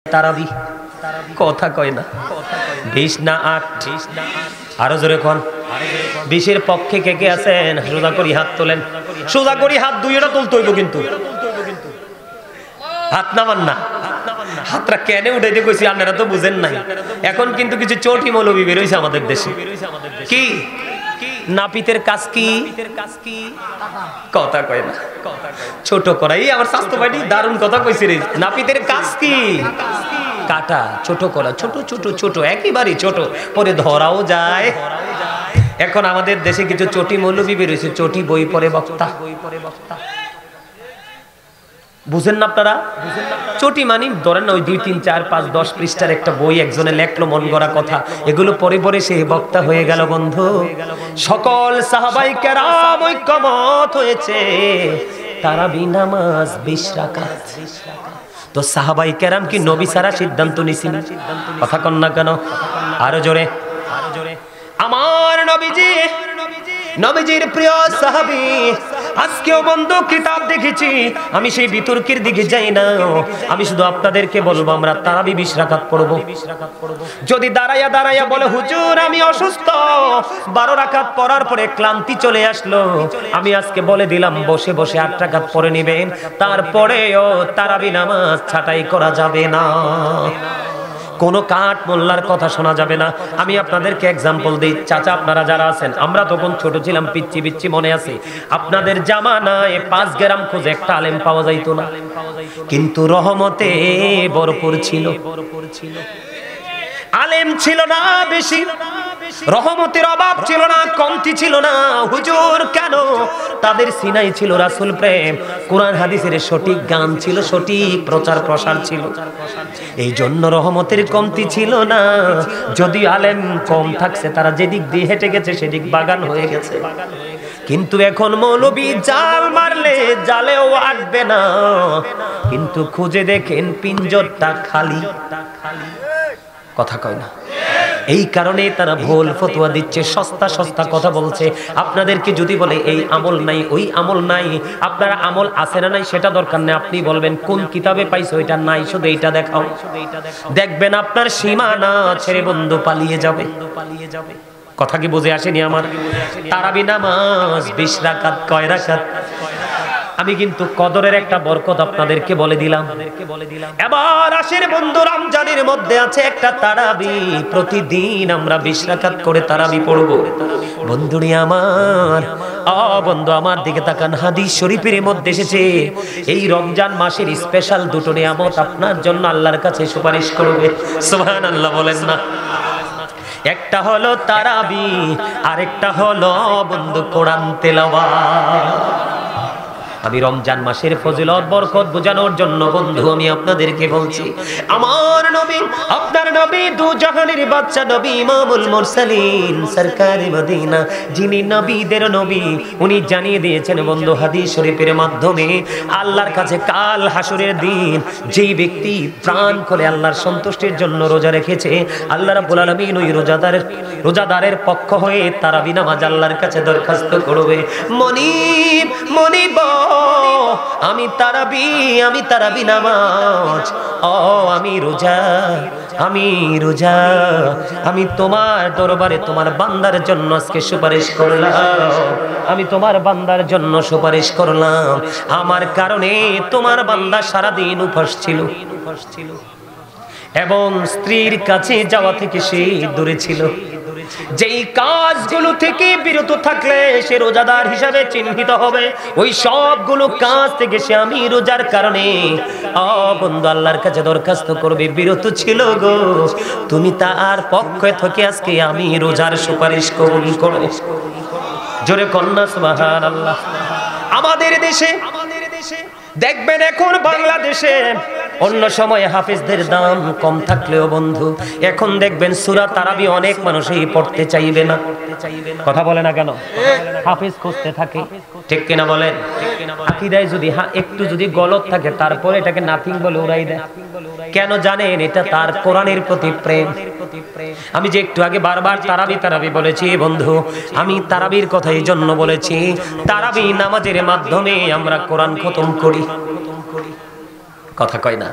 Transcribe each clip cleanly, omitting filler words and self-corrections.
তারাবি কথা কয় না 20 না 8 আরো জোরে কোন 20 এর পক্ষে কে কে আছেন সোজা করি হাত তোলেন সোজা করি হাত দুইটা তুলতে হইব কিন্তু হাত নামান না হাতটা কেনে উঠাইতে কইছি আপনারা তো বুঝেন নাই এখন কিন্তু কিছু চটি মৌলবী বের হইছে আমাদের দেশে কি নাপিতের কাজ কি কথা কয় না ছোট করাই আমার স্বাস্থ্য ভাই দারুণ কথা কইছে রে নাপিতের কাজ কি কাটা ছোট করা ছোট ছোট ছোট একেবারে ছোট পরে ধরাও যায় এখন আমাদের দেশে কিছু চটি মৌলবী বের হইছে চটি বই পড়ে বক্তা বুঝেন না আপনারা চটি মানি ধরেন না ওই 2 3 4 5 10 পৃষ্ঠার একটা বই একজনে লেখলো মন গড়া কথা এগুলো পরে পরে সে বক্তা হয়ে গেল বন্ধু সকল সাহাবায়ে কেরাম ঐক্যমত হয়েছে তারাবি নামাজ 20 রাকাত তো সাহাবায়ে কেরাম কি নবী ছাড়া সিদ্ধান্ত নিছেন কথা কন না কেন আরো জোরে আমার নবীজির প্রিয় সাহাবী আজকেও বন্ধু কিতাব দেখেছি আমি সেই বিতর্কের দিকে যাই না আমি শুধু আপনাদেরকে বলবো আমরা তারাবি 20 রাকাত পড়ব যদি দাঁড়ায়া বলে হুজুর আমি অসুস্থ 12 রাকাত পড়ার পরে ক্লান্তি চলে আসলো আমি আজকে বলে দিলাম বসে বসে 8 রাকাত পড়ে নেবেন তারপরেও তারাবি নামাজ ছাঁটাই করা যাবে না কোনো কাট মোল্লার কথা শোনা যাবে না আমি আপনাদেরকে एग्जांपल দেই চাচা আপনারা যারা আছেন আমরা তখন ছোট ছিলাম পিচ্চি পিচ্চি মনে আছে আপনাদের জামানায় 5 গ্রাম খুঁজে একটা আলেম পাওয়া যাইতো না কিন্তু রহমতে ভরপুর ছিল আলেম ছিল না বেশি রহমতের অভাব ছিল না কমতি ছিল না হুজুর কেন তাদের সিনাই ছিল রাসূল প্রেম কোরআন হাদিসের সঠিক জ্ঞান ছিল সঠিক প্রচার প্রসার ছিল এই জন্য রহমতের কমতি ছিল না যদি আলেম কম থাকছে তারা যেদিক দিয়ে হেঁটে গেছে সেদিক বাগান হয়ে গেছে কিন্তু এখন মৌলবী জাল মারলে জালেও আটবে না কিন্তু খুঁজে দেখেন পিঞ্জরটা খালি কথা কয় না এই কারণে তারা ভুল ফতোয়া দিচ্ছে সস্তা সস্তা কথা বলছে আপনাদেরকে যদি বলে এই আমল নাই ওই আমল নাই আপনারা আমল আছে না নাই সেটা দরকার নেই আপনি বলবেন কোন কিতাবে পাইছো এটা নাই শুধু এইটা দেখাও দেখবেন আপনার সীমানা ছেড়ে বন্ধু পালিয়ে যাবে কথা কি বুঝে আসেনি আমার তারাবি নামাজ 20 রাকাত কয় রাকাত আমি কিন্তু কদরের একটা বরকত আপনাদেরকে বলে দিলাম এবার আসের বন্ধু রমজানের মধ্যে আছে একটা তারাবি প্রতিদিন আমরা 20 রাকাত করে তারাবি পড়ব বন্ধুরি আমার বন্ধু আমার দিকে তাকান হাদিস শরীফের মধ্যে এসেছে এই রমজান মাসের স্পেশাল দুটো নিয়ামত আপনার জন্য আল্লাহর কাছে সুপারিশ করবে সুবহানাল্লাহ বলেন না একটা হলো তারাবি আরেকটা হলো বন্ধু কোরআন তেলাওয়াত আমি রমজান মাসের ফজিলত বরকত বোঝানোর জন্য বন্ধু আমি আপনাদেরকে বলছি আমার নবী আপনার নবী দু জাহানের বাদশা নবী ইমামুল মুরসালিন সরকারে মদিনা যিনি নবীদের নবী উনি জানিয়ে দিয়েছেন বন্ধু হাদিস শরীফের মাধ্যমে আল্লাহর কাছে কাল হাসরের দিন যেই ব্যক্তি প্রাণ খুলে আল্লাহর সন্তুষ্টির জন্য রোজা রেখেছে আল্লাহ রাব্বুল আলামিন ওই রোজাদারের পক্ষ হয়ে তারাবি নামাজ আল্লাহর কাছে দরখাস্ত করবে মনিব আমি তারাবি নামাজ আমি রোজা আমি তোমার দরবারে তোমার বান্দার জন্য আজকে সুপারিশ করলাম আমি তোমার বান্দার জন্য সুপারিশ করলাম আমার কারণে তোমার বান্দা সারা দিন উপবাস ছিল এবং স্ত্রীর কাছে যাওয়া থেকে সে দূরে ছিল যেই কাজগুলো থেকে বিরত থাকলে সে রোজাদার হিসাবে চিহ্নিত হবে ওই সবগুলো কাজ থেকে সে আমি রোজার কারণে বন্ধু আল্লাহর কাছে দরখাস্ত করবে বিরত ছিল গো তুমি তার পক্ষে থেকে আজকে আমি রোজার সুপারিশ কবুল করো জোরে কন্যা সুবহানাল্লাহ আমাদের দেশে দেখবেন এখন বাংলাদেশে অন্য সময়ে হাফেজদের দাম কম থাকলেও বন্ধু এখন দেখবেন সূরা তারাবি অনেক মানুষই পড়তে চাইবে না কথা বলে না কেন হাফেজ খুঁজতে থাকে ঠিক কিনা বলেন আকীদায় যদি একটু যদি গলত থাকে তারপরে এটাকে নাথিং বলে উড়াই দেয় কেন জানেন এটা তার কোরআনের প্রতি প্রেম আমি যে একটু আগে বারবার তারাবি বলেছি বন্ধু আমি তারাবির কথা এই জন্য বলেছি তারাবি নামাজের মাধ্যমে আমরা কোরআন খতম করি কথা কয় না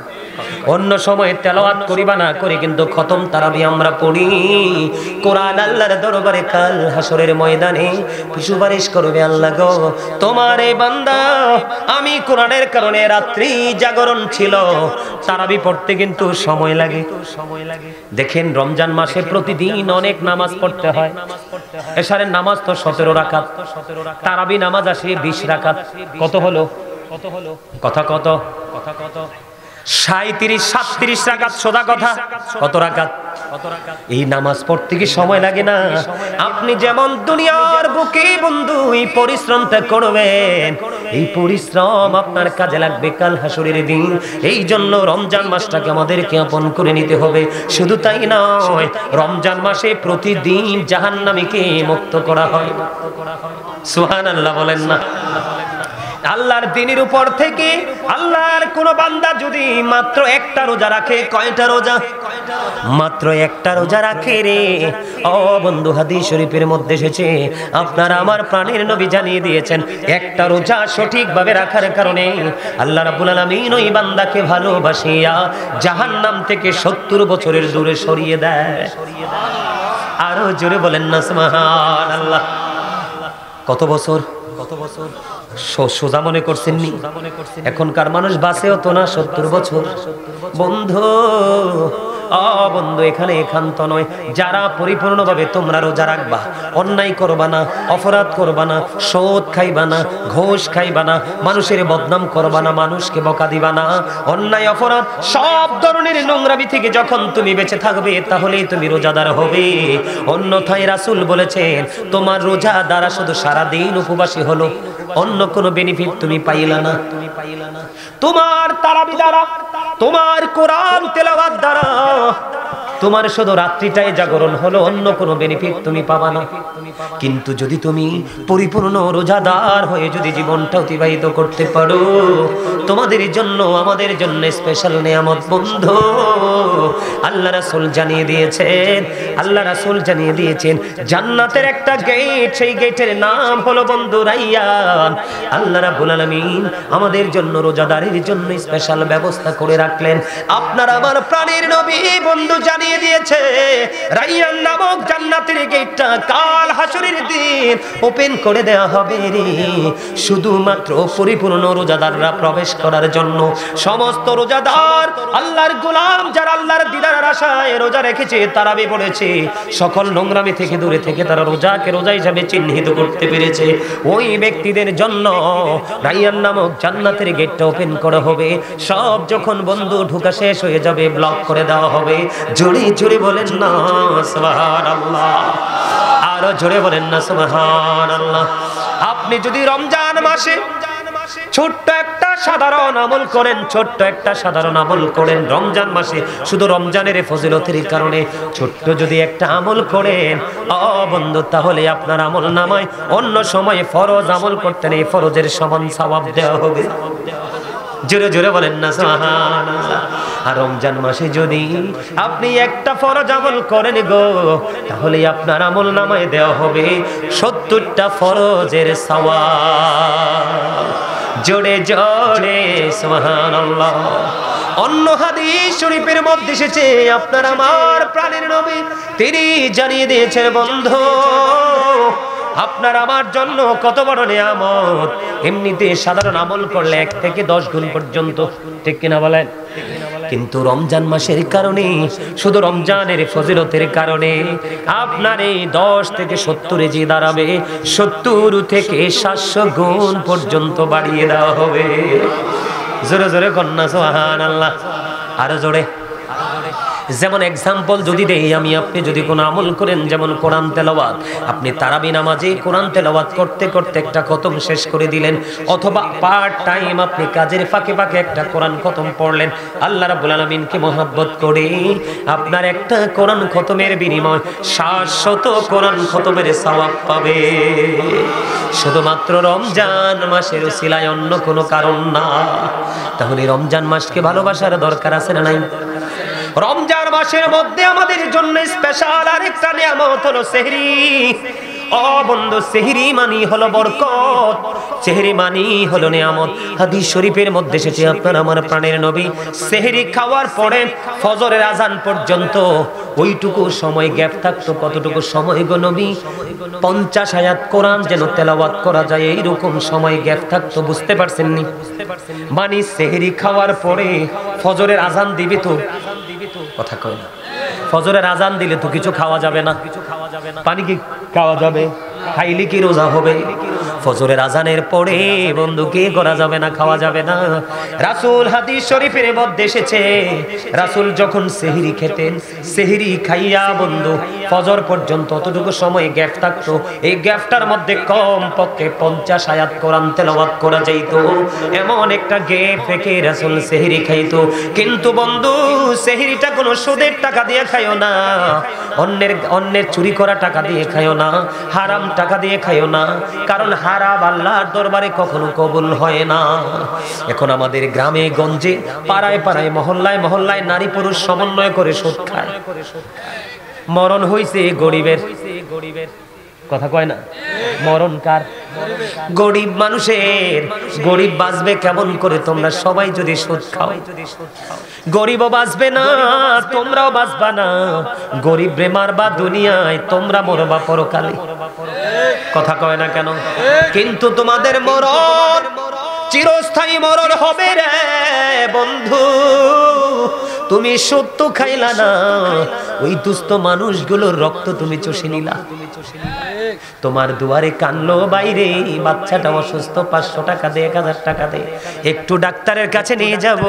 অন্য সময় তেলাওয়াত করিবা না করে কিন্তু খতম তারাবি আমরা পড়ি। কোরআন আল্লাহর দরবারে কাল হাসরের ময়দানে সুপারিশ করবে, আল্লাহ গো তোমার এই বান্দা আমি কোরআনের কারণে রাত্রি জাগরণ ছিল, তারাবি পড়তে কিন্তু সময় লাগে। দেখেন রমজান মাসে প্রতিদিন অনেক নামাজ পড়তে হয়। এশারের নামাজ তো 17 রাকাত, তারাবি নামাজ আসে 20 রাকাত। কত হলো? কথা কত? 37 37 রাকাত সোজা কথা। কত রাকাত? এই নামাজ পড়তে কি সময় লাগে না? আপনি যেমন দুনিয়ার বুকে বন্ধু এই পরিশ্রমটা করবেন, এই পরিশ্রম আপনার কাজে লাগবে কাল হাসরের দিন। এই জন্য রমজান মাসটাকে আমাদেরকে আপন করে নিতে হবে। শুধু তাই নয়, রমজান মাসে প্রতিদিন জাহান্নামীকে মুক্ত করা হয়। সুবহানাল্লাহ বলেন না? আল্লাহর দ্বীনের উপর থেকে আল্লাহর কোন বান্দা যদি মাত্র একটা রোজা রাখে, কয়টা রোজা? মাত্র একটা রোজা রাখে রে। ও বন্ধু, হাদিস শরীফের মধ্যে এসেছে, আপনারা আমার প্রাণের নবী জানিয়ে দিয়েছেন, একটা রোজা সঠিকভাবে রাখার কারণে আল্লাহ রাব্বুল আলামিন ওই বান্দাকে ভালোবাসিয়া জাহান্নাম থেকে 70 বছরের দূরে সরিয়ে দেয়। আরো জোরে বলেন না সুবহানাল্লাহ। কত বছর? সোজা মনে করছেন নি? এখনকার মানুষ বাঁচেও তো না 70 বছর। বন্ধু বন্ধু, এখানে একান্ত নয়, যারা পরিপূর্ণভাবে তোমরা রোজা রাখবা, অন্যায় করবা না, অপরাধ করবা না, সুদ খাইবা না, ঘুষ খাইবা না, মানুষের বদনাম করবা না, মানুষকে বকা দিবা না, অন্যায় অপরাধ সব ধরনের নোংরামি থেকে যখন তুমি বেঁচে থাকবে তাহলেই তুমি রোজাদার হবে। অন্যথায় রাসূল বলেছেন, তোমার রোজা দ্বারা শুধু সারাদিন উপবাসী হলো, অন্য কোনো বেনিফিট তুমি পাইলা না। তোমার তারাবি দ্বারা, তোমার কোরআন তেলাওয়াত দ্বারা তোমার শুধু রাত্রিটাই জাগরণ হলো, অন্য কোনো বেনিফিট তুমি পাবা না। কিন্তু যদি তুমি পরিপূর্ণ রোজাদার হয়ে যদি জীবনটা অতিবাহিত করতে পারো, তোমাদের জন্য আমাদের জন্য স্পেশাল নিয়ামত বন্ধু। আল্লাহ রাসূল জানিয়ে দিয়েছেন, আল্লাহ রাসূল জানিয়ে দিয়েছেন জান্নাতের একটা গেট, সেই গেটের নাম হলো বন্ধু রাইয়ান। আল্লাহ রাব্বুল আলামিন আমাদের জন্য রোজাদারের জন্য স্পেশাল ব্যবস্থা করে রাখলেন। আপনার আমার প্রাণের নবী বন্ধু জানিয়ে দিয়েছে, রাইয়ান নামক জান্নাতের গেটটা কাল হাসরের দিন ওপেন করে দেয়া হবে রে, শুধুমাত্র পরিপূর্ণ রোজাদাররা প্রবেশ করার জন্য। সমস্ত রোজাদার আল্লাহর গোলাম যারা আল্লাহর দিদারের আশায় রোজা রেখেছে, তারাবি পড়েছে, সকল নোংরামি থেকে দূরে থেকে তারা রোজাকে রোজা হিসাবে চিহ্নিত করতে পেরেছে, ওই ব্যক্তিদের জন্য রাইয়ান নামক জান্নাতের গেটটা ওপেন করা হবে। সব যখন বন্ধু ঢোকা শেষ হয়ে যাবে, ব্লক করে দেওয়া হবে। জোরে জোরে বলেন না সুবহানাল্লাহ, আরো জোরে বলেন না সুবহানাল্লাহ। আপনি যদি রমজান মাসে ছোট্ট একটা সাধারণ আমল করেন, ছোট্ট একটা সাধারণ আমল করেন রমজান মাসে, শুধু রমজানের ফজিলতের কারণে ছোট্ট যদি একটা আমল করেন বন্ধু, তাহলে আপনার আমল নামায় অন্য সময় ফরজ আমল করতেন এই ফরজের সমান সওয়াব দেওয়া হবে। জোরে জোরে বলেন না সুবহানাল্লাহ। আর রমজান মাসে যদি আপনি একটা ফরজ আমল করেন গো, তাহলে আপনার আমল নামায় দেওয়া হবে 70টা ফরজের সওয়াব। জোরে জোরে সুবহানাল্লাহ। অন্য হাদিস শরীফের মধ্যে এসেছে, আপনার আমার প্রাণের নবী তিনি জানিয়ে দিয়েছেন বন্ধু, আপনার আমার জন্য কত বড় নিয়ামত। এমনিতে সাধারণ আমল করলে 1 থেকে 10 গুণ পর্যন্ত, ঠিক কিনা বলেন? কিন্তু রমজান মাসের কারণে, শুধু রমজানের ফজিলতের কারণে আপনার এই 10 থেকে 70 যে দাঁড়াবে 70 থেকে 700 গুণ পর্যন্ত বাড়িয়ে দেওয়া হবে। জোরে জোরে কন্যা সুবহানাল্লাহ, আরো জোরে। যেমন এক্সাম্পল যদি দেই আমি, আপনি যদি কোনো আমল করেন, যেমন কোরআন তেলাওয়াত, আপনি তারাবি নামাজে কোরআন তেলাওয়াত করতে করতে একটা খতম শেষ করে দিলেন, অথবা পার্ট টাইম আপনি কাজের ফাঁকে ফাঁকে একটা কোরআন খতম পড়লেন, আল্লাহ রাব্বুল আলামিনকে মহব্বত করে আপনার একটা কোরআন খতমের বিনিময় 700 কোরআন খতমের সওয়াব পাবে, শুধুমাত্র রমজান মাসের উসিলায়, অন্য কোনো কারণ না। তাহলে রমজান মাসকে ভালোবাসার দরকার আছে না নাই? রমজান মাসের মধ্যে আমাদের জন্য স্পেশাল আরেকটা নিয়ামত হলো সেহরি। ও বন্ধু, সেহরি মানে হলো বরকত। সেহরি মানি হলো নিয়ামত। হাদিস শরীফের মধ্যে এসেছে আপনার আমার প্রাণের নবী সেহরি খাওয়ার পরে ফজরের আজান পর্যন্ত ওইটুকু সময় গ্যাপ থাকতো। কতটুকু সময় গো নবী? 50 আয়াত কোরআন যেন তেলাওয়াত করা যায় এইরকম সময় গ্যাপ থাকতো। বুঝতে পারছেন নি? মানে সেহরি খাওয়ার পরে ফজরের আজান দিবে তো, কথা কয় না, ফজরের আজান দিলে তো কিছু খাওয়া যাবে না। পানি কি খাওয়া যাবে? খাইলে কি রোজা হবে? ফজরের আজানের পরে বন্ধু কি করা যাবে না, খাওয়া যাবে না। রাসূল হাদিস শরীফের মধ্যে এসেছে রাসূল যখন সেহরি খেতেন, সেহরি খাইয়া বন্ধু ফজর পর্যন্ত অতটুকু সময় গ্যাপ থাকতো। এই গ্যাপটার মধ্যে কম পক্ষে 50 আয়াত কোরআন তেলাওয়াত করা যাইত। এমন একটা গ্যাপ রেখে রাসূল সেহরি খাইতো। কিন্তু বন্ধু সেহরিটা কোনো সুদের টাকা দিয়ে খাইও না, অন্যের চুরি করা টাকা দিয়ে খাইও না, হারাম টাকা দিয়ে খাইও না, কারণ হারাম আল্লাহর দরবারে কখনো কবুল হয় না। এখন আমাদের গ্রামে গঞ্জে পাড়ায় পাড়ায় মহল্লায় মহল্লায় নারী পুরুষ সমন্বয় করে সুদ খায়। মরণ হইছে গরিবের, কথা কয় না, মরণ কার? গরিব মানুষের। গরিব বাঁচবে কেমন করে? তোমরা সবাই যদি সুদ খাও, গরিবও বাঁচবে না, তোমরাও বাঁচবা না। গরিব রে মারবা দুনিয়ায়, তোমরা মরবা পরকালে। কথা কয় না কেন? কিন্তু তোমাদের মরণ চিরস্থায়ী মরণ হবে রে বন্ধু। তুমি সত্য খাইলা না, ওই দুস্থ মানুষগুলোর রক্ত তুমি চষে নিলা। তোমার দুয়ারে কানলো বাইরে বাচ্চাটা অসুস্থ, 500 টাকা দে, 1000 টাকা দে, একটু ডাক্তারের কাছে নিয়ে যাব।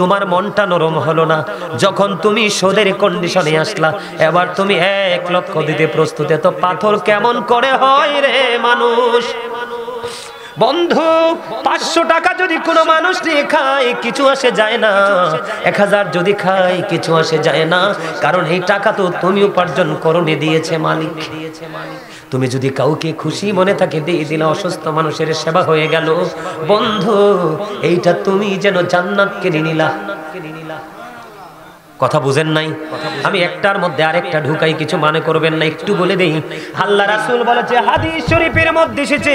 তোমার মনটা নরম হলো না যখন তুমি সোদের কন্ডিশনে আসলা। এবার তুমি 1 লক্ষ দিতে প্রস্তুত। তো পাথর কেমন করে হয় রে মানুষ? বন্ধু 500 টাকা যদি কোনো মানুষ নিয়ে খায় কিছু আসে যায় না, 1000 যদি খায় কিছু আসে যায় না, কারণ এই টাকা তো তুমি উপার্জন করনি, দিয়েছে মালিক। তুমি যদি কাউকে খুশি মনে থাকে দিয়ে দিলে, অসুস্থ মানুষের সেবা হয়ে গেল। বন্ধু এইটা তুমি যেন জান্নাত কিনে নিলা। কথা বুঝেন নাই? আমি একটার মধ্যে আরেকটা ঢুকাই, কিছু মনে করবেন না, একটু বলে দেই। আল্লাহ রাসূল বলেছে হাদিস শরীফের মধ্যে এসেছে,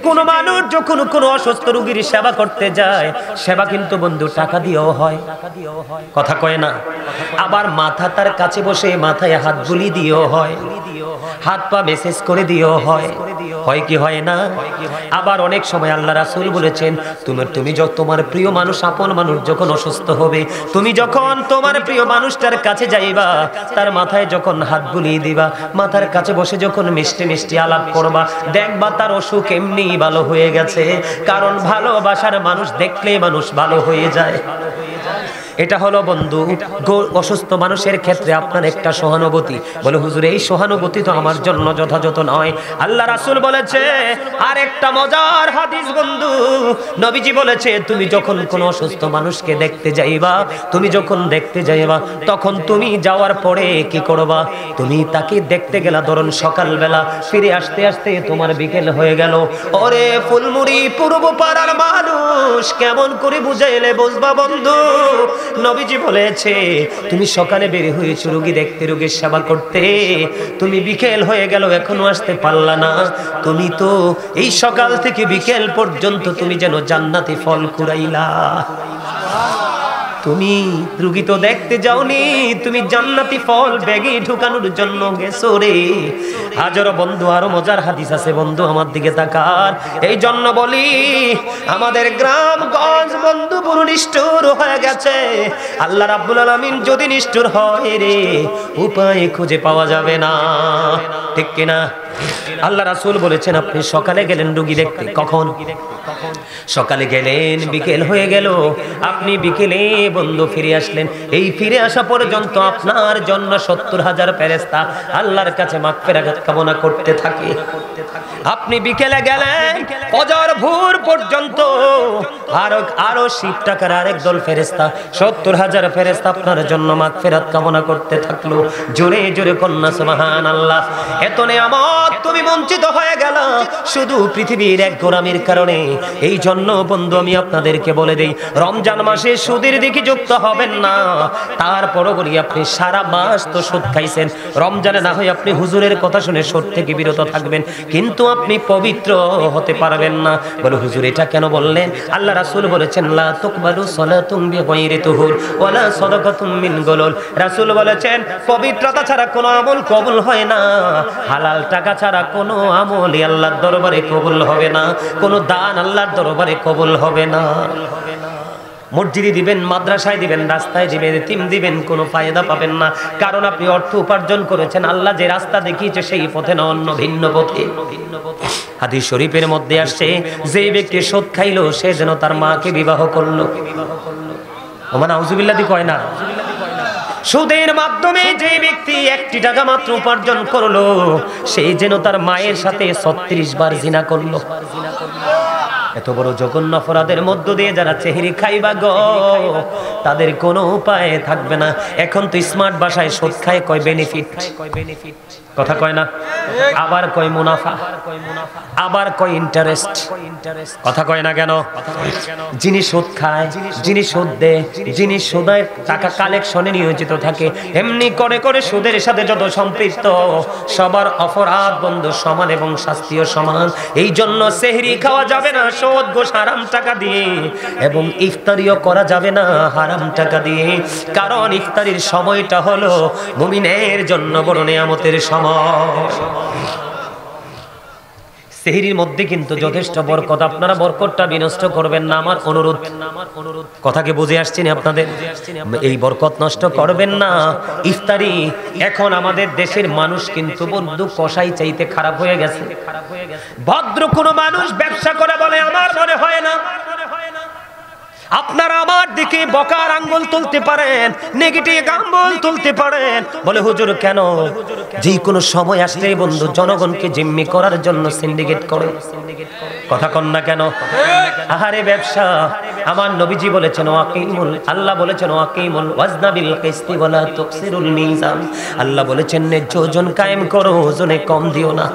কোন মানুষ যখন কোন অসুস্থ রোগীর সেবা করতে যায়, সেবা কিন্তু বন্ধু টাকা দিয়েও হয়। কথা কয় না? আবার মাথা তার কাছে বসে মাথায় হাত বুলিয়ে দিয়েও হয়, হাত পা মেসেজ করে দিয়েও হয়। হয় কি হয় না? আবার অনেক সময় আল্লাহ রাসূল বলেছেন, তুমি তোমার প্রিয় মানুষ, আপন মানুষ যখন অসুস্থ হবে, তুমি যখন তোমার প্রিয় মানুষটার কাছে যাইবা, তার মাথায় যখন হাত বুলিয়ে দিবা, মাথার কাছে বসে যখন মিষ্টি মিষ্টি আলাপ করবা, দেখবা তার অসুখ এমনি ভালো হয়ে গেছে। কারণ ভালোবাসার মানুষ দেখলে মানুষ ভালো হয়ে যায়। এটা হলো বন্ধু অসুস্থ মানুষের ক্ষেত্রে আপনার একটা সহানুভূতি। বলে হুজুর এই সহানুভূতি তো আমার জন্য যথাযথ নয়। আল্লাহ রাসূল বলেছে আর একটা মজার হাদিস বন্ধু, নবীজি বলেছে তুমি যখন কোন অসুস্থ মানুষকে দেখতে যাইবা, তুমি যখন দেখতে যাইবা, তখন তুমি যাওয়ার পরে কি করবা? তুমি তাকে দেখতে গেলা ধরুন সকালবেলা, ফিরে আসতে আসতে তোমার বিকেল হয়ে গেল। ওরে ফুলমুড়ি পূর্ব পাড়ার মানুষ, কেমন করে বুঝাইলে বুঝবা বন্ধু? নবীজি বলেছে তুমি সকালে বের হয়েছো রোগী দেখতে, রোগীর সেবা করতে, তুমি বিকেল হয়ে গেল এখনো আসতে পারলা না। তুমি তো এই সকাল থেকে বিকেল পর্যন্ত তুমি যেন জান্নাতি ফল কুড়াইলা। তুমি রোগী তো দেখতে যাওনি, তুমি জান্নাতি ফল ব্যাগে ঢুকানোর জন্য গেছো রে। হাজারো বন্ধু আরো মজার হাদিস আছে বন্ধু, আমার দিকে তাকান। এই জন্য বলি আমাদের গ্রামগঞ্জ বন্ধু পুরো নিষ্ঠুর হয়ে গেছে। আল্লাহ রাব্বুল আলামিন যদি নিষ্ঠুর হয় রে, উপায় খুঁজে পাওয়া যাবে না, ঠিক কিনা? আল্লাহ রাসূল বলেছেন আপনি সকালে গেলেন রোগী দেখতে, কখন? সকালে গেলেন, বিকেল হয়ে গেল, আপনি বিকেলে বন্ধু ফিরে আসলেন। এই ফিরে আসা পর্যন্ত আপনার জন্য 70,000 ফেরেশতা আল্লাহর কাছে মাগফিরাত কামনা করতে থাকে। আপনি বিকেলে গেলেন, ফজর ভোর পর্যন্ত আরো 60 টাকার আরেক দল ফেরেশতা, 70,000 ফেরেশতা আপনার জন্য মাগফিরাত কামনা করতে থাকলো। জোরে জোরে কন্যা সুবহানাল্লাহ। এত নেয়ামত নিয়ামত তুমি বঞ্চিত হয়ে গেল শুধু পৃথিবীর এক গোলামির কারণে। এই জন্য বন্ধু আমি আপনাদেরকে বলে দেই, রমজান মাসে সুদের দিকে যুক্ত হবেন না। তারপরও বলি, আপনি সারা মাস তো সুদ খাইছেন, রমজানে না হয় আপনি হুজুরের কথা শুনে সুদ থেকে বিরত থাকবেন, কিন্তু আপনি পবিত্র হতে পারবেন না। বলে হুজুর এটা কেন বললেন? আল্লাহ রাসূল বলেছেন, লা তুকবালু সালাতুন বিগাইরি তুহুর ওয়ালা সাদাকাতুম মিন গুলুল। রাসূল বলেছেন, পবিত্রতা ছাড়া কোনো আমল কবুল হয় না, হালাল টাকা ছাড়া কোনো আমলই আল্লাহর দরবারে কবুল হবে না, কোনো দান আল্লাহর দরবারে কবুল হবে না। মসজিদে দিবেন, মাদ্রাসায় দিবেন, রাস্তায় দিবেন, এতিম দিবেন, কোনো ফায়দা পাবেন না, কারণ আপনি অর্থ উপার্জন করেছেন আল্লাহ যে রাস্তা দেখিয়েছে সেই পথে না, অন্য ভিন্ন পথে। হাদিস শরীফের মধ্যে আসছে, যে ব্যক্তি সুদ খাইলো সে যেন তার মাকে বিবাহ করলো। ওমান আউযুবিল্লাহ দি কয় না। সুদের মাধ্যমে যে ব্যক্তি 1টি টাকা মাত্র উপার্জন করলো সে যেন তার মায়ের সাথে 36 বার জিনা করলো। এত বড় জঘন্য অপরাধের মধ্য দিয়ে যারা চেহারি খাইবা গো, তাদের কোনো উপায় থাকবে না। এখন তো স্মার্ট ভাষায় সুদ খায় কয় বেনিফিট, কথা কয় না, আবার কয় মুনাফা, আবার কয় ইন্টারেস্ট, কথা কয় না কেন? যিনি সুদ খায়, যিনি সুদ দেয়, যিনি সুদের টাকা কালেকশনে নিয়োজিত থাকে, এমনি করে করে সুদের সাথে যত সম্পৃক্ত সবার অপরাধ বন্ধু সমান এবং শাস্তিও সমান। এই জন্য সেহরি খাওয়া যাবে না সুদ ঘোষ হারাম টাকা দিয়ে, এবং ইফতারিও করা যাবে না হারাম টাকা দিয়ে, কারণ ইফতারির সময়টা হলো মুমিনের জন্য বড় নিয়ামতের সময়। সেহরির মধ্যে কিন্তু যথেষ্ট বরকত, আপনারা বরকতটা বিনষ্ট করবেন না, আমার অনুরোধ। কথাকে বুঝে আসছেন আপনাদের? এই বরকত নষ্ট করবেন না। ইফতারি এখন আমাদের দেশের মানুষ কিন্তু বন্ধু কসাই চাইতে খারাপ হয়ে গেছে। ভদ্র কোনো মানুষ ব্যবসা করে বলে আমার মনে হয় না। আপনারা আমার দিকে বকার আঙ্গুল তুলতে পারেন, নেগেটিভ আঙ্গুল তুলতে পারেন, বলে হুজুর কেন? যে কোনো সময় আসলেই বন্ধু জনগণকে জিম্মি করার জন্য সিন্ডিকেট করে, কথা কন না কেন? আহারে ব্যবসা, আমার নবীজি বলেছেন ওয়াকিমুল, আল্লাহ বলেছেন ওয়াকিমুল ওয়াজনা বিল কিসতি ওয়ালা তুকসিরুল মিজান। আল্লাহ বলেছেন ন্যায্য ওজন কায়েম করো, ওজনে কম দিও না।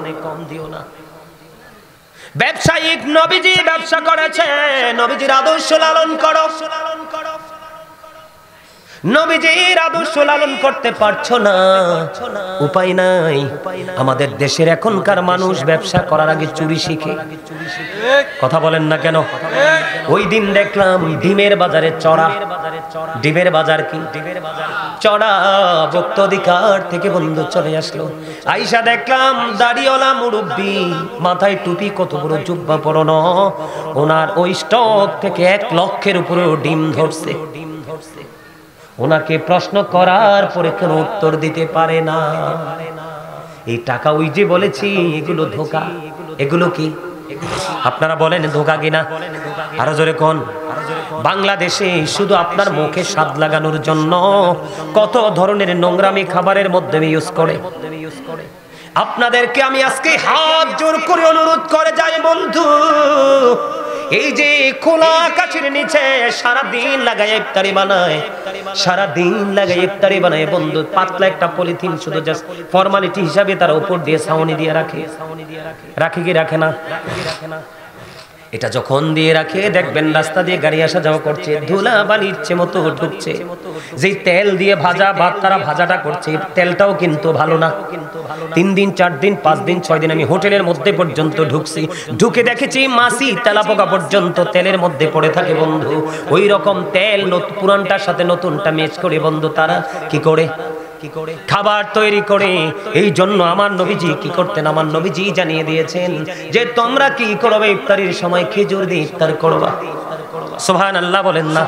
ব্যবসায়িক নবীজি ব্যবসা করেছে, নবীজির আদর্শ লালন করো। নবীজির আদর্শ লালন করতে পারছো না, উপায় নাই। আমাদের দেশের এখনকার মানুষ ব্যবসা করার আগে চুরি শিখে, কথা বলেন না কেন? ওই দিন দেখলাম ডিমের বাজারে চড়া, ডিমের বাজার কি চড়া ভক্ত অধিকার থেকে বন্ধু চলে আসলো। আইসা দেখলাম দাড়িওয়ালা মুরব্বী, মাথায় টুপি, কত বড় জুব্বা পরানো, ওনার ওই স্টক থেকে 1 লক্ষের উপরে ডিম ধরছে। ওনাকে প্রশ্ন করার পরে কোনো উত্তর দিতে পারে না। এই টাকা ওই যে বলেছি এগুলো ধোঁকা, এগুলো কি আপনারা বলেন ধোঁকা কিনা? আরো জোরে কোন? বাংলাদেশে শুধু আপনার মুখে স্বাদ লাগানোর জন্য কত ধরনের নোংরামি খাবারের মধ্যে ইউজ করে। আপনাদেরকে আমি আজকে হাত জোর করে অনুরোধ করে যাই বন্ধু, এই যে খোলা আকাশের নিচে সারাদিন লাগায় ইফতারি বানায়, সারাদিন লাগায় ইফতারি বানায় বন্ধু, পাতলা একটা পলিথিন শুধু জাস্ট ফর্মালিটি হিসাবে তার উপর দিয়ে ছাউনি দিয়ে রাখে, রাখে কি রাখে না? এটা যখন দিয়ে রাখে দেখবেন রাস্তা দিয়ে গাড়ি আসা যাওয়া করছে, ধুলা বালির মতো ঢুকছে। যেই তেল দিয়ে ভাজা ভাত তারা ভাজাটা করছে, তেলটাও কিন্তু ভালো না। 3 দিন 4 দিন 5 দিন 6 দিন আমি হোটেলের মধ্যে পর্যন্ত ঢুকছি, ঢুকে দেখেছি মাছি তেলাপোকা পর্যন্ত তেলের মধ্যে পড়ে থাকে বন্ধু। ওই রকম তেল পুরানটার সাথে নতুনটা মিক্স করে বন্ধু তারা কি করে খাবার তৈরি করে। এই জন্য আমার নবীজি কি করতেন? আমার নবীজি জানিয়ে দিয়েছেন যে তোমরা কি করবে, ইফতারির সময় খেজুর দিয়ে ইফতার করবা। সুবহানাল্লাহ বলেন না?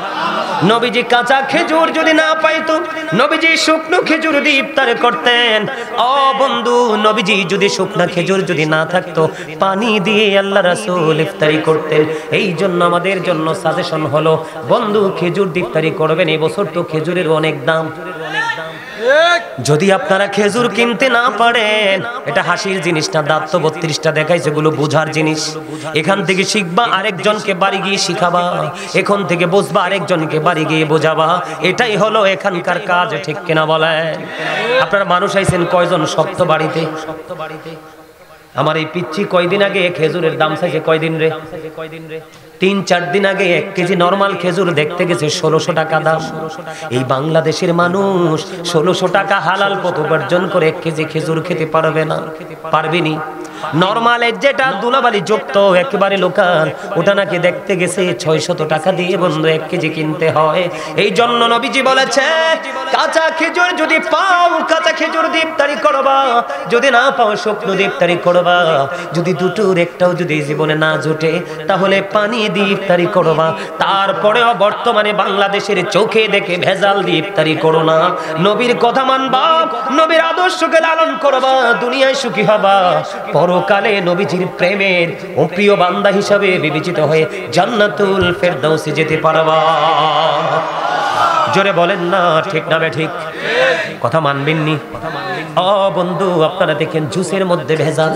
নবীজি কাঁচা খেজুর যদি না পাইতো, নবীজি শুকনো খেজুর দিয়ে ইফতার করতেন। ও বন্ধু, নবীজি যদি শুকনা খেজুর যদি না থাকতো, পানি দিয়ে আল্লাহ রাসূল ইফতারি করতেন। এই জন্য আমাদের জন্য সাজেশন হলো বন্ধু, খেজুর দিয়ে ইফতারি করবেন। এই বছর তো খেজুরের অনেক দাম। যদি আপনারা খেজুর কিনতে না পারেন, এটা হাসির জিনিস না, দাঁত তো 32টা দেখাইছে, এগুলো বোঝার জিনিস। এখান থেকে শিখবা, আরেকজনকে বাড়ি গিয়ে শিখাবা, এখন থেকে বুঝবা, আরেকজনকে বাড়ি গিয়ে বোঝাবা। এটাই হলো এখানকার কাজ, ঠিক কিনা বলেন? আপনারা মানুষ আইছেন কয়জন? সপ্ত বাড়িতে আমার এই পিচ্ছি কয়দিন আগে খেজুরের দাম চাইছে কয়দিন রে 3-4 দিন আগে 1 কেজি নরমাল খেজুর দেখতে গেছে 1600 টাকা দাম। এই বাংলাদেশের মানুষ 1600 টাকা হালাল পথ উপার্জন করে 1 কেজি খেজুর খেতে পারবে না, পারবেনি। নরমালের যেটা দুলাবালি যুক্ত একেবারে লোকাল, ওটা নাকি দেখতে গেছে 600 টাকা দিয়ে বন্ধু 1 কেজি কিনতে হয়। এই জন্য নবীজি বলেছে কাঁচা খেজুর যদি পাও কাঁচা খেজুর দিয়ে ইফতারি করবা, যদি না পাও শুকনো দিয়ে ইফতারি করবা, যদি দুটোর একটাও যদি জীবনে না জুটে তাহলে পানি দিয়ে ইফতারি করবা। তারপরেও বর্তমানে বাংলাদেশের চোখে দেখে ভেজাল দিয়ে ইফতারি করো না। নবীর কথা মানবা, নবীর আদর্শকে লালন করবা, দুনিয়ায় সুখী হবা, পরকালে নবীজির প্রেমের ও প্রিয় বান্দা হিসাবে বিবেচিত হয়ে জান্নাতুল ফেরদাউসে যেতে পারবা। জোরে বলেন না ঠিক না ঠিক? কথা মানবেননি? ও বন্ধু, আপনারা দেখেন জুসের মধ্যে ভেজাল।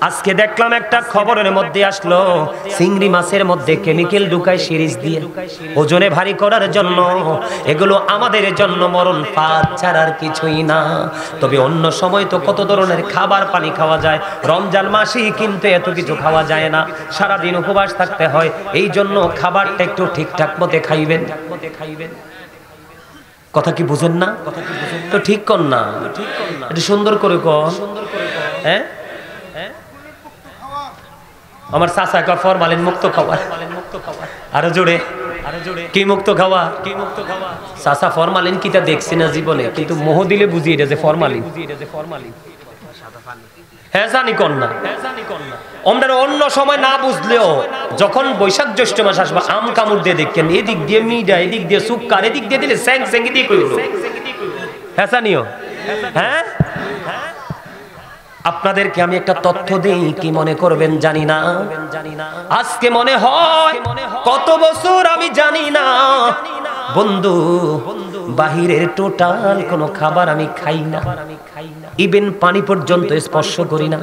আজকে দেখলাম একটা খবরের মধ্যে আসলো চিংড়ি মাছের মধ্যে কেমিক্যাল ঢুকায় সিরিজ দিয়ে ওজনে ভারী করার জন্য। এগুলো আমাদের জন্য মরণ ফাঁদ ছাড়ার কিছুই না। তবে অন্য সময় তো কত ধরনের খাবার পানি খাওয়া যায়, রমজান মাসেই কিন্তু এত কিছু খাওয়া যায় না, সারাদিন উপবাস থাকতে হয়। এই জন্য খাবারটা একটু ঠিকঠাক মতে খাইবেন। কথা কি বুঝেন না? তো ঠিক কর না, একটু সুন্দর করে কর। হ্যাঁ, আমার চাচা কা ফরমালিন মুক্ত খাওয়া, আরো জোরে কি মুক্ত খাওয়া? চাচা ফরমালিন কিটা দেখছি না জীবনে, কিন্তু মোহ দিলে বুঝিয়ে এটা যে ফরমালিন। হ্যাঁ জানি কর না, আমরা অন্য সময় না বুঝলেও যখন বৈশাখ জ্যৈষ্ঠ মাস আসবে আম কামড় দিয়ে দেখেন, এদিক দিয়ে মিডা, এদিক দিয়ে সুক্কার, এদিক দিয়ে দিলে স্যাং স্যাঙ্গি দিয়ে কইল। হ্যাঁ জানিও। হ্যাঁ, আপনাদেরকে আমি একটা তথ্য দেই, কি মনে করবেন জানি না। আজকে মনে হয় কত বছর আমি জানি না বন্ধু, বাহিরের টোটাল কোনো খাবার আমি খাই না, ইভেন পানি পর্যন্ত স্পর্শ করি না।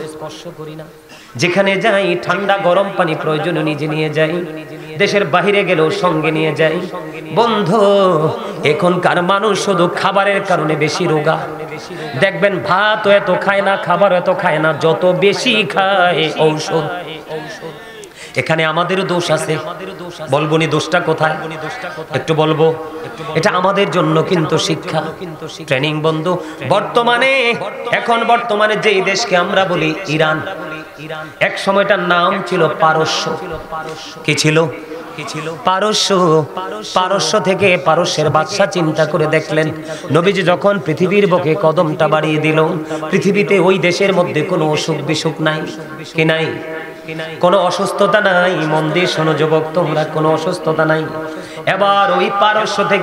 যেখানে যাই ঠান্ডা গরম পানি প্রয়োজন নিজে নিয়ে যাই, দেশের বাহিরে গেলেও সঙ্গে নিয়ে যাই। বন্ধু, এখনকার মানুষ শুধু খাবারের কারণে বেশি রোগা। দেখবেন ভাত এত খায় না, খাবার এত খায় না, যত বেশি খায় ঔষধ। এখানে আমাদেরও দোষ আছে, বলবো নি দোষটা কোথায়? একটু বলবো। এটা আমাদের জন্য কিন্তু শিক্ষা, ট্রেনিং। বন্ধু, বর্তমানে যেই দেশকে আমরা বলি ইরান, এক সময়টার নাম ছিল পারস্য। কি ছিল? পারস্য থেকে পারস্যের বাদশা চিন্তা করে দেখলেন, নবীজি যখন পৃথিবীর বুকে কদমটা বাড়িয়ে দিল, পৃথিবীতে ওই দেশের মধ্যে কোনো অসুখ বিসুখ নাই, কি নাই? কোনো অসুস্থতা নাই। মন দিয়ে শোনো যুবক তোমরা, কোনো অসুস্থতা নাই। এবার ওই পারস্য থেকে